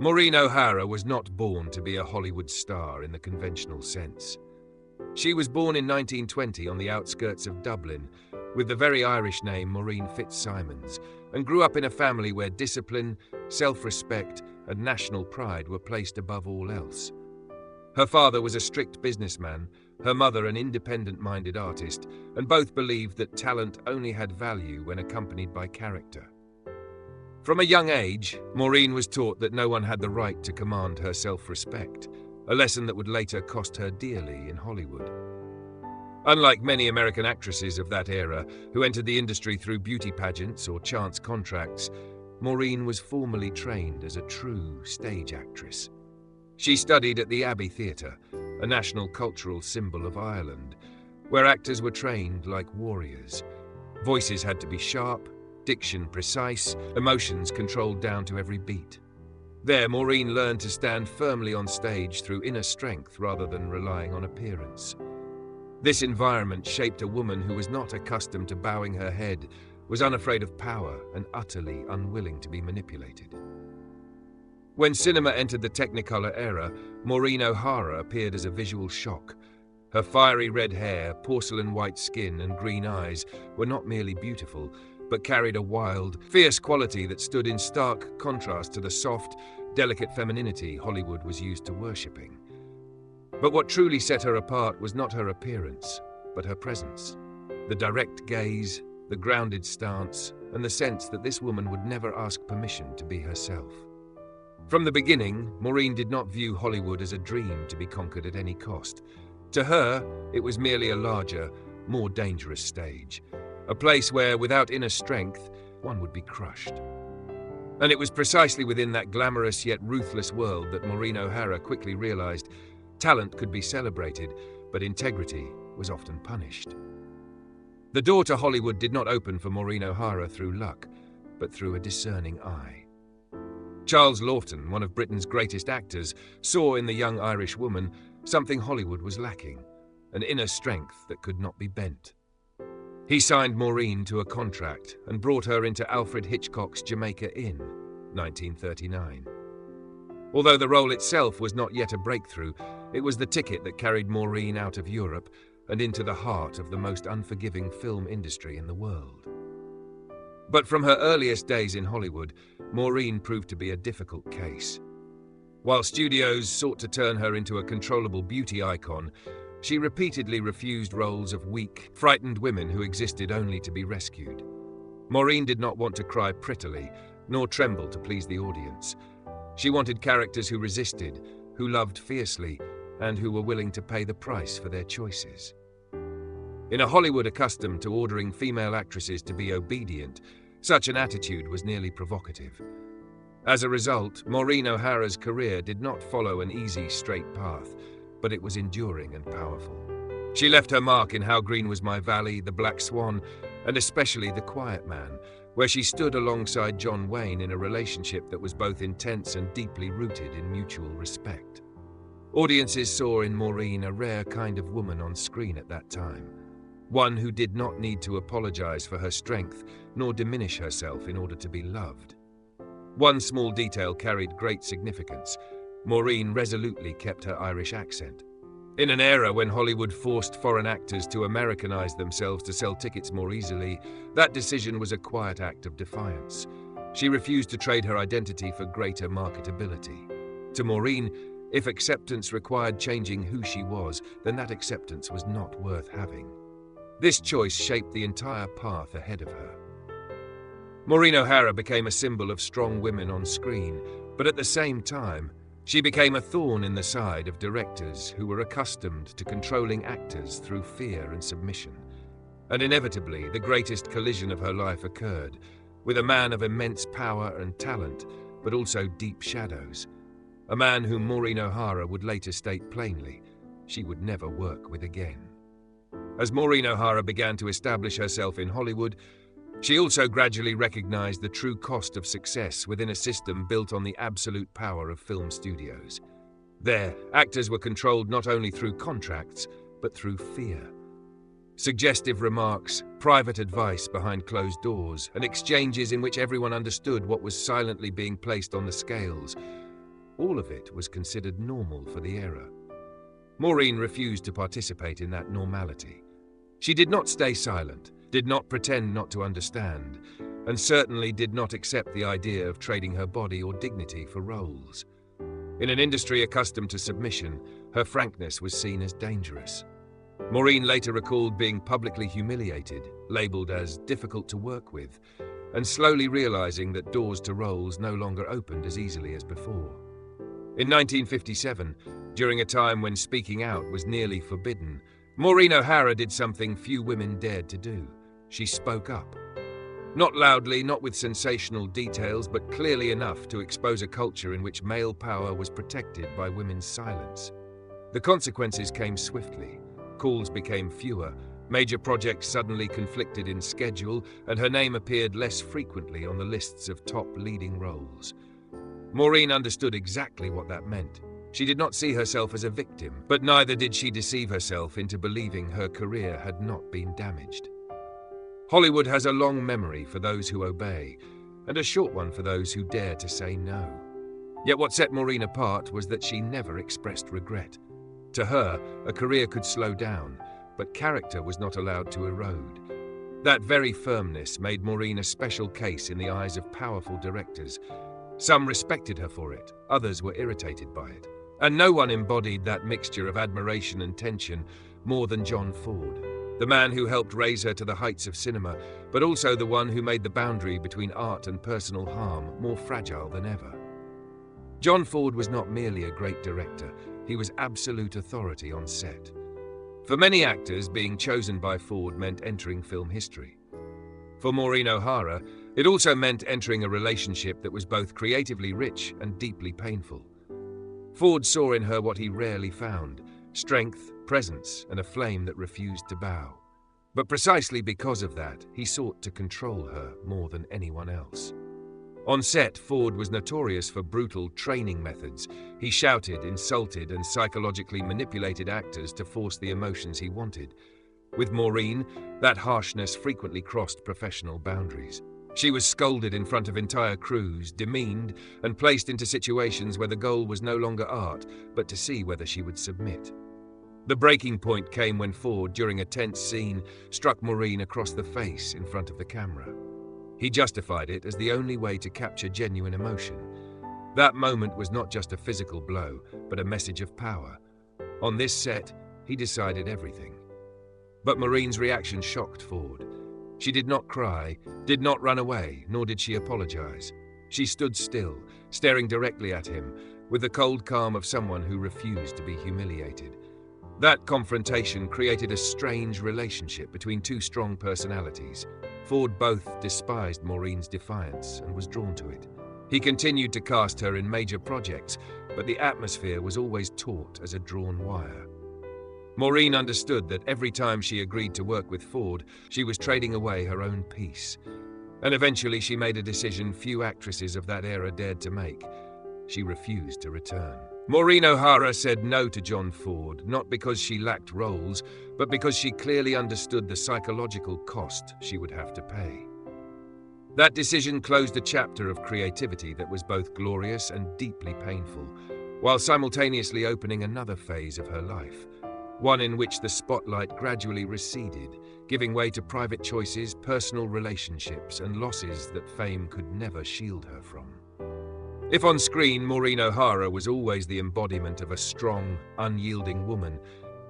Maureen O'Hara was not born to be a Hollywood star in the conventional sense. She was born in 1920 on the outskirts of Dublin, with the very Irish name Maureen Fitzsimons, and grew up in a family where discipline, self-respect, and national pride were placed above all else. Her father was a strict businessman, her mother an independent-minded artist, and both believed that talent only had value when accompanied by character. From a young age, Maureen was taught that no one had the right to command her self-respect, a lesson that would later cost her dearly in Hollywood. Unlike many American actresses of that era who entered the industry through beauty pageants or chance contracts, Maureen was formally trained as a true stage actress. She studied at the Abbey Theatre, a national cultural symbol of Ireland, where actors were trained like warriors. Voices had to be sharp, diction precise, emotions controlled down to every beat. There, Maureen learned to stand firmly on stage through inner strength rather than relying on appearance. This environment shaped a woman who was not accustomed to bowing her head, was unafraid of power, and utterly unwilling to be manipulated. When cinema entered the Technicolor era, Maureen O'Hara appeared as a visual shock. Her fiery red hair, porcelain white skin, and green eyes were not merely beautiful, but carried a wild, fierce quality that stood in stark contrast to the soft, delicate femininity Hollywood was used to worshipping. But what truly set her apart was not her appearance, but her presence. The direct gaze, the grounded stance, and the sense that this woman would never ask permission to be herself. From the beginning, Maureen did not view Hollywood as a dream to be conquered at any cost. To her, it was merely a larger, more dangerous stage, a place where, without inner strength, one would be crushed. And it was precisely within that glamorous yet ruthless world that Maureen O'Hara quickly realized talent could be celebrated, but integrity was often punished. The door to Hollywood did not open for Maureen O'Hara through luck, but through a discerning eye. Charles Laughton, one of Britain's greatest actors, saw in the young Irish woman something Hollywood was lacking, an inner strength that could not be bent. He signed Maureen to a contract and brought her into Alfred Hitchcock's Jamaica Inn, 1939. Although the role itself was not yet a breakthrough, it was the ticket that carried Maureen out of Europe and into the heart of the most unforgiving film industry in the world. But from her earliest days in Hollywood, Maureen proved to be a difficult case. While studios sought to turn her into a controllable beauty icon, she repeatedly refused roles of weak, frightened women who existed only to be rescued. Maureen did not want to cry prettily, nor tremble to please the audience. She wanted characters who resisted, who loved fiercely, and who were willing to pay the price for their choices. In a Hollywood accustomed to ordering female actresses to be obedient, such an attitude was nearly provocative. As a result, Maureen O'Hara's career did not follow an easy, straight path, but it was enduring and powerful. She left her mark in How Green Was My Valley, The Black Swan, and especially The Quiet Man, where she stood alongside John Wayne in a relationship that was both intense and deeply rooted in mutual respect. Audiences saw in Maureen a rare kind of woman on screen at that time, one who did not need to apologize for her strength nor diminish herself in order to be loved. One small detail carried great significance. Maureen resolutely kept her Irish accent. In an era when Hollywood forced foreign actors to Americanize themselves to sell tickets more easily, that decision was a quiet act of defiance. She refused to trade her identity for greater marketability. To Maureen, if acceptance required changing who she was, then that acceptance was not worth having. This choice shaped the entire path ahead of her. Maureen O'Hara became a symbol of strong women on screen, but at the same time, she became a thorn in the side of directors who were accustomed to controlling actors through fear and submission. And inevitably, the greatest collision of her life occurred, with a man of immense power and talent, but also deep shadows. A man whom Maureen O'Hara would later state plainly she would never work with again. As Maureen O'Hara began to establish herself in Hollywood, she also gradually recognized the true cost of success within a system built on the absolute power of film studios. There, actors were controlled not only through contracts, but through fear. Suggestive remarks, private advice behind closed doors, and exchanges in which everyone understood what was silently being placed on the scales all of it was considered normal for the era. Maureen refused to participate in that normality. She did not stay silent, did not pretend not to understand, and certainly did not accept the idea of trading her body or dignity for roles. In an industry accustomed to submission, her frankness was seen as dangerous. Maureen later recalled being publicly humiliated, labelled as difficult to work with, and slowly realising that doors to roles no longer opened as easily as before. In 1957, during a time when speaking out was nearly forbidden, Maureen O'Hara did something few women dared to do. She spoke up. Not loudly, not with sensational details, but clearly enough to expose a culture in which male power was protected by women's silence. The consequences came swiftly. Calls became fewer, major projects suddenly conflicted in schedule, and her name appeared less frequently on the lists of top leading roles. Maureen understood exactly what that meant. She did not see herself as a victim, but neither did she deceive herself into believing her career had not been damaged. Hollywood has a long memory for those who obey, and a short one for those who dare to say no. Yet what set Maureen apart was that she never expressed regret. To her, a career could slow down, but character was not allowed to erode. That very firmness made Maureen a special case in the eyes of powerful directors. Some respected her for it, others were irritated by it. And no one embodied that mixture of admiration and tension more than John Ford, the man who helped raise her to the heights of cinema, but also the one who made the boundary between art and personal harm more fragile than ever. John Ford was not merely a great director, he was absolute authority on set. For many actors, being chosen by Ford meant entering film history. For Maureen O'Hara, it also meant entering a relationship that was both creatively rich and deeply painful. Ford saw in her what he rarely found: strength, presence, and a flame that refused to bow. But precisely because of that, he sought to control her more than anyone else. On set, Ford was notorious for brutal training methods. He shouted, insulted, and psychologically manipulated actors to force the emotions he wanted. With Maureen, that harshness frequently crossed professional boundaries. She was scolded in front of entire crews, demeaned, and placed into situations where the goal was no longer art, but to see whether she would submit. The breaking point came when Ford, during a tense scene, struck Maureen across the face in front of the camera. He justified it as the only way to capture genuine emotion. That moment was not just a physical blow, but a message of power. On this set, he decided everything. But Maureen's reaction shocked Ford. She did not cry, did not run away, nor did she apologize. She stood still, staring directly at him, with the cold calm of someone who refused to be humiliated. That confrontation created a strange relationship between two strong personalities. Ford both despised Maureen's defiance and was drawn to it. He continued to cast her in major projects, but the atmosphere was always taut as a drawn wire. Maureen understood that every time she agreed to work with Ford, she was trading away her own peace. And eventually she made a decision few actresses of that era dared to make. She refused to return. Maureen O'Hara said no to John Ford, not because she lacked roles, but because she clearly understood the psychological cost she would have to pay. That decision closed a chapter of creativity that was both glorious and deeply painful, while simultaneously opening another phase of her life, one in which the spotlight gradually receded, giving way to private choices, personal relationships, and losses that fame could never shield her from. If on screen, Maureen O'Hara was always the embodiment of a strong, unyielding woman,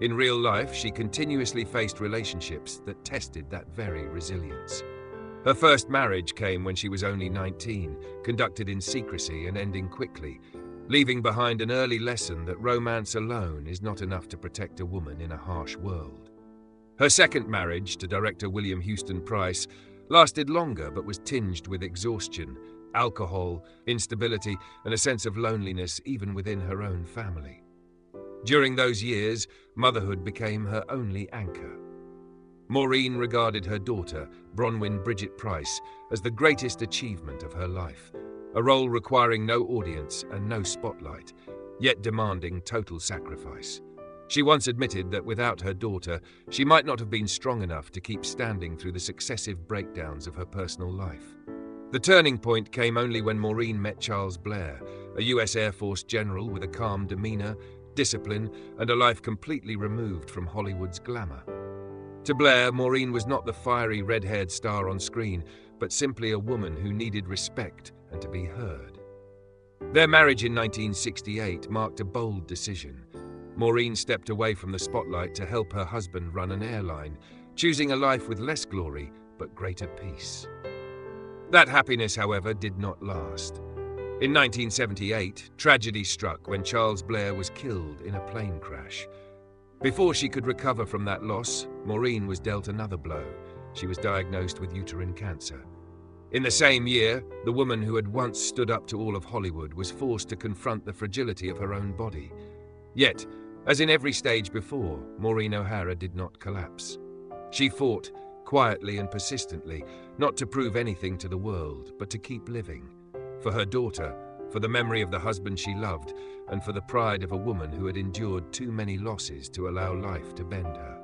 in real life she continuously faced relationships that tested that very resilience. Her first marriage came when she was only 19, conducted in secrecy and ending quickly, leaving behind an early lesson that romance alone is not enough to protect a woman in a harsh world. Her second marriage, to director William Houston Price, lasted longer but was tinged with exhaustion, alcohol, instability, and a sense of loneliness even within her own family. During those years, motherhood became her only anchor. Maureen regarded her daughter, Bronwyn Bridget Price, as the greatest achievement of her life, a role requiring no audience and no spotlight, yet demanding total sacrifice. She once admitted that without her daughter, she might not have been strong enough to keep standing through the successive breakdowns of her personal life. The turning point came only when Maureen met Charles Blair, a US Air Force general with a calm demeanor, discipline, and a life completely removed from Hollywood's glamour. To Blair, Maureen was not the fiery red-haired star on screen, but simply a woman who needed respect and to be heard. Their marriage in 1968 marked a bold decision. Maureen stepped away from the spotlight to help her husband run an airline, choosing a life with less glory but greater peace. That happiness, however, did not last. In 1978, tragedy struck when Charles Blair was killed in a plane crash. Before she could recover from that loss, Maureen was dealt another blow. She was diagnosed with uterine cancer. In the same year, the woman who had once stood up to all of Hollywood was forced to confront the fragility of her own body. Yet, as in every stage before, Maureen O'Hara did not collapse. She fought, quietly and persistently, not to prove anything to the world, but to keep living. For her daughter, for the memory of the husband she loved, and for the pride of a woman who had endured too many losses to allow life to bend her.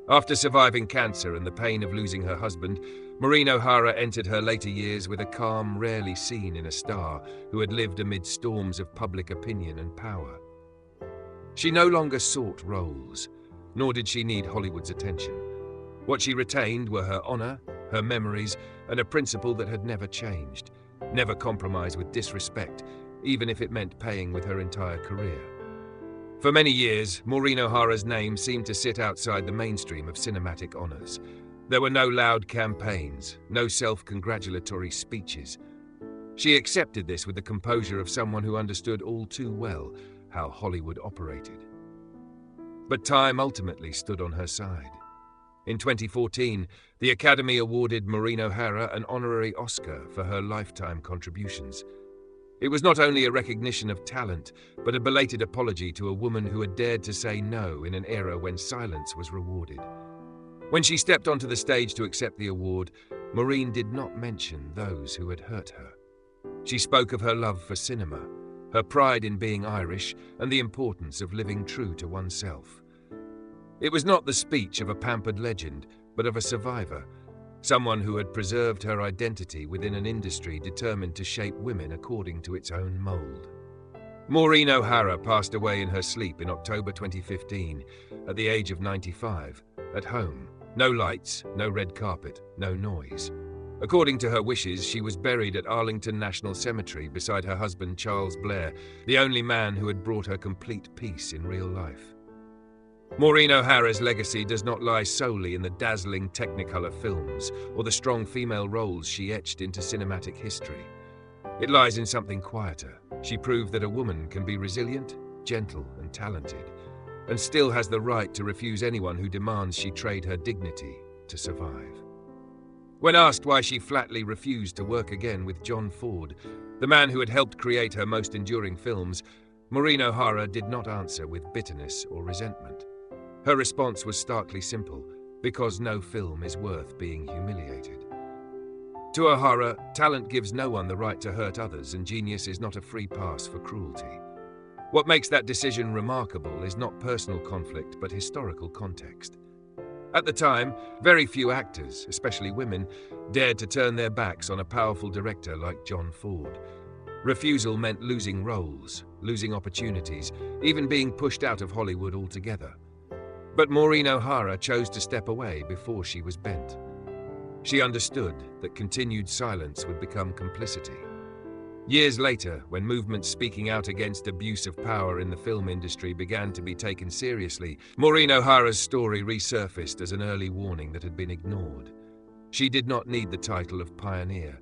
After surviving cancer and the pain of losing her husband, Maureen O'Hara entered her later years with a calm rarely seen in a star who had lived amid storms of public opinion and power. She no longer sought roles, nor did she need Hollywood's attention. What she retained were her honor, her memories, and a principle that had never changed: never compromise with disrespect, even if it meant paying with her entire career. For many years, Maureen O'Hara's name seemed to sit outside the mainstream of cinematic honors. There were no loud campaigns, no self-congratulatory speeches. She accepted this with the composure of someone who understood all too well how Hollywood operated. But time ultimately stood on her side. In 2014, the Academy awarded Maureen O'Hara an honorary Oscar for her lifetime contributions. It was not only a recognition of talent, but a belated apology to a woman who had dared to say no in an era when silence was rewarded. When she stepped onto the stage to accept the award, Maureen did not mention those who had hurt her. She spoke of her love for cinema, her pride in being Irish, and the importance of living true to oneself. It was not the speech of a pampered legend, but of a survivor, someone who had preserved her identity within an industry determined to shape women according to its own mold. Maureen O'Hara passed away in her sleep in October 2015, at the age of 95, at home. No lights, no red carpet, no noise. According to her wishes, she was buried at Arlington National Cemetery beside her husband Charles Blair, the only man who had brought her complete peace in real life. Maureen O'Hara's legacy does not lie solely in the dazzling Technicolor films or the strong female roles she etched into cinematic history. It lies in something quieter. She proved that a woman can be resilient, gentle, and talented, and still has the right to refuse anyone who demands she trade her dignity to survive. When asked why she flatly refused to work again with John Ford, the man who had helped create her most enduring films, Maureen O'Hara did not answer with bitterness or resentment. Her response was starkly simple: because no film is worth being humiliated. To O'Hara, talent gives no one the right to hurt others, and genius is not a free pass for cruelty. What makes that decision remarkable is not personal conflict, but historical context. At the time, very few actors, especially women, dared to turn their backs on a powerful director like John Ford. Refusal meant losing roles, losing opportunities, even being pushed out of Hollywood altogether. But Maureen O'Hara chose to step away before she was bent. She understood that continued silence would become complicity. Years later, when movements speaking out against abuse of power in the film industry began to be taken seriously, Maureen O'Hara's story resurfaced as an early warning that had been ignored. She did not need the title of pioneer.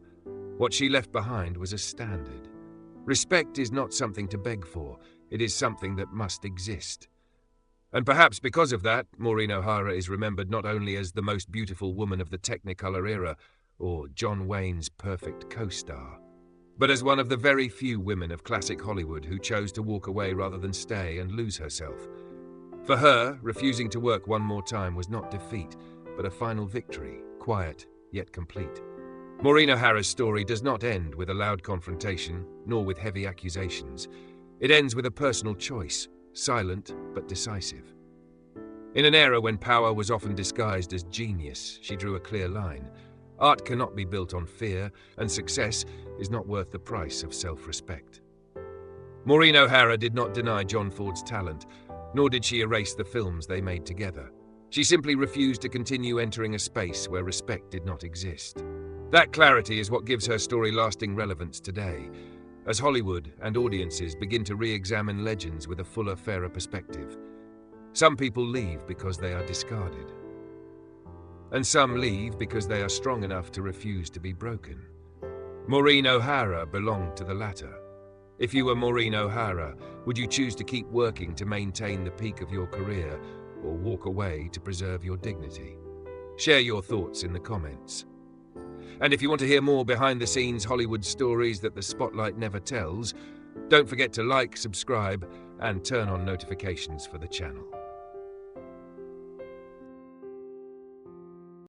What she left behind was a standard. Respect is not something to beg for, it is something that must exist. And perhaps because of that, Maureen O'Hara is remembered not only as the most beautiful woman of the Technicolor era, or John Wayne's perfect co-star, but as one of the very few women of classic Hollywood who chose to walk away rather than stay and lose herself. For her, refusing to work one more time was not defeat, but a final victory, quiet yet complete. Maureen O'Hara's story does not end with a loud confrontation, nor with heavy accusations. It ends with a personal choice, silent but decisive. In an era when power was often disguised as genius, she drew a clear line. Art cannot be built on fear, and success is not worth the price of self-respect. Maureen O'Hara did not deny John Ford's talent, nor did she erase the films they made together. She simply refused to continue entering a space where respect did not exist. That clarity is what gives her story lasting relevance today, as Hollywood and audiences begin to re-examine legends with a fuller, fairer perspective. Some people leave because they are discarded, and some leave because they are strong enough to refuse to be broken. Maureen O'Hara belonged to the latter. If you were Maureen O'Hara, would you choose to keep working to maintain the peak of your career, or walk away to preserve your dignity? Share your thoughts in the comments. And if you want to hear more behind-the-scenes Hollywood stories that the spotlight never tells, don't forget to like, subscribe, and turn on notifications for the channel.